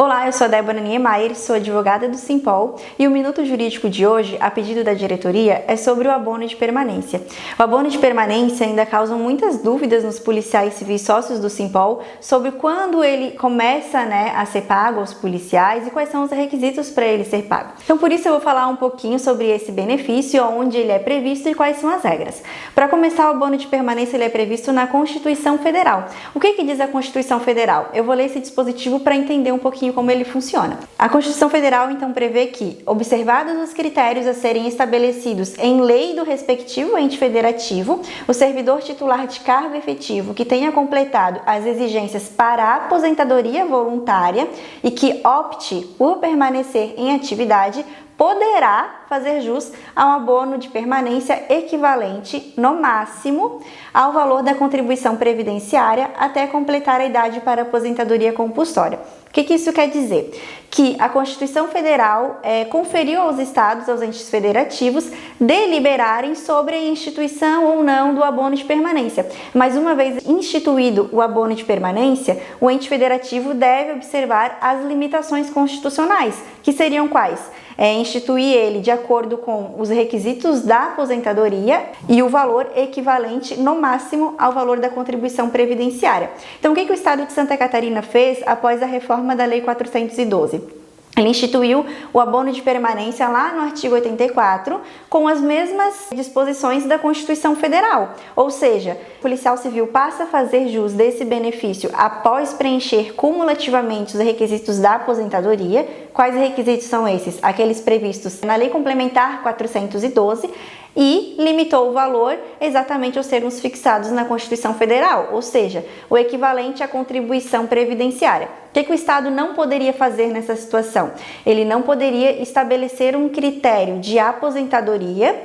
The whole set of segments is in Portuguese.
Olá, eu sou a Débora Niemeyer, sou advogada do Simpol e o Minuto Jurídico de hoje, a pedido da diretoria, é sobre o abono de permanência. O abono de permanência ainda causa muitas dúvidas nos policiais civis sócios do Simpol sobre quando ele começa a ser pago aos policiais e quais são os requisitos para ele ser pago. Então, por isso eu vou falar um pouquinho sobre esse benefício, onde ele é previsto e quais são as regras. Para começar, o abono de permanência ele é previsto na Constituição Federal. O que diz a Constituição Federal? Eu vou ler esse dispositivo para entender um pouquinho como ele funciona. A Constituição Federal, então, prevê que, observados os critérios a serem estabelecidos em lei do respectivo ente federativo, o servidor titular de cargo efetivo que tenha completado as exigências para a aposentadoria voluntária e que opte por permanecer em atividade, poderá fazer jus a um abono de permanência equivalente, no máximo, ao valor da contribuição previdenciária até completar a idade para aposentadoria compulsória. O que isso quer dizer? Que a Constituição Federal conferiu aos estados, aos entes federativos, deliberarem sobre a instituição ou não do abono de permanência. Mas uma vez instituído o abono de permanência, o ente federativo deve observar as limitações constitucionais, que seriam quais? Instituir ele de acordo com os requisitos da aposentadoria e o valor equivalente, no máximo, ao valor da contribuição previdenciária. Então, o que o Estado de Santa Catarina fez após a reforma da Lei 412? Ele instituiu o abono de permanência lá no artigo 84 com as mesmas disposições da Constituição Federal. Ou seja, o policial civil passa a fazer jus desse benefício após preencher cumulativamente os requisitos da aposentadoria. Quais requisitos são esses? Aqueles previstos na Lei Complementar 412 e limitou o valor exatamente aos termos fixados na Constituição Federal, ou seja, o equivalente à contribuição previdenciária. O que o Estado não poderia fazer nessa situação? Ele não poderia estabelecer um critério de aposentadoria,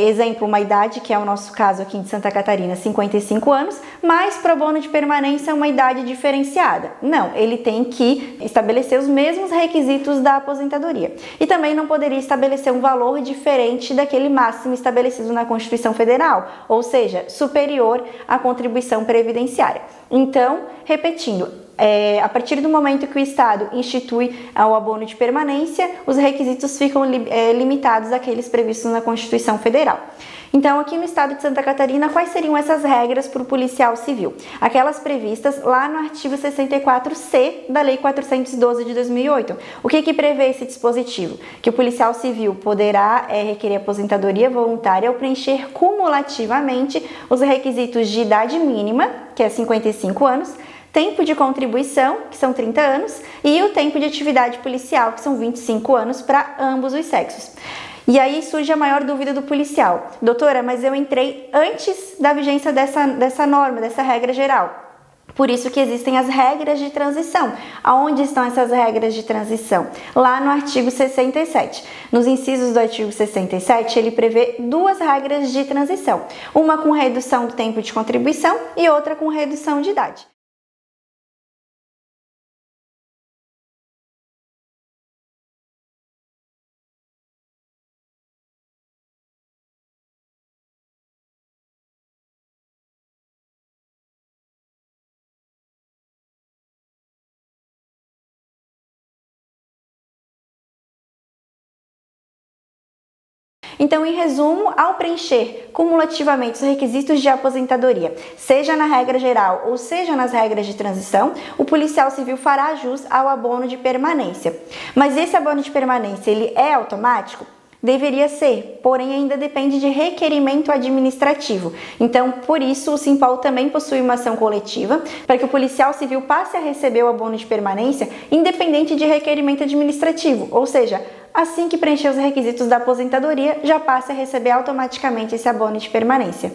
exemplo, uma idade, que é o nosso caso aqui de Santa Catarina, 55 anos, mas para o abono de permanência uma idade diferenciada. Não, ele tem que estabelecer os mesmos requisitos da aposentadoria. E também não poderia estabelecer um valor diferente daquele máximo estabelecido na Constituição Federal, ou seja, superior à contribuição previdenciária. Então, repetindo, a partir do momento que o Estado institui o abono de permanência, os requisitos ficam limitados àqueles previstos na Constituição Federal. Então, aqui no Estado de Santa Catarina, quais seriam essas regras para o policial civil? Aquelas previstas lá no artigo 64C da Lei 412 de 2008. O que prevê esse dispositivo? Que o policial civil poderá requerer aposentadoria voluntária ao preencher cumulativamente os requisitos de idade mínima, que é 55 anos, tempo de contribuição, que são 30 anos, e o tempo de atividade policial, que são 25 anos para ambos os sexos. E aí surge a maior dúvida do policial. Doutora, mas eu entrei antes da vigência dessa norma, dessa regra geral. Por isso que existem as regras de transição. Aonde estão essas regras de transição? Lá no artigo 67. Nos incisos do artigo 67, ele prevê duas regras de transição. Uma com redução do tempo de contribuição e outra com redução de idade. Então, em resumo, ao preencher cumulativamente os requisitos de aposentadoria, seja na regra geral ou seja nas regras de transição, o policial civil fará jus ao abono de permanência. Mas esse abono de permanência, ele é automático? Deveria ser, porém ainda depende de requerimento administrativo. Então, por isso, o Simpol também possui uma ação coletiva para que o policial civil passe a receber o abono de permanência independente de requerimento administrativo, ou seja, assim que preencher os requisitos da aposentadoria, já passe a receber automaticamente esse abono de permanência.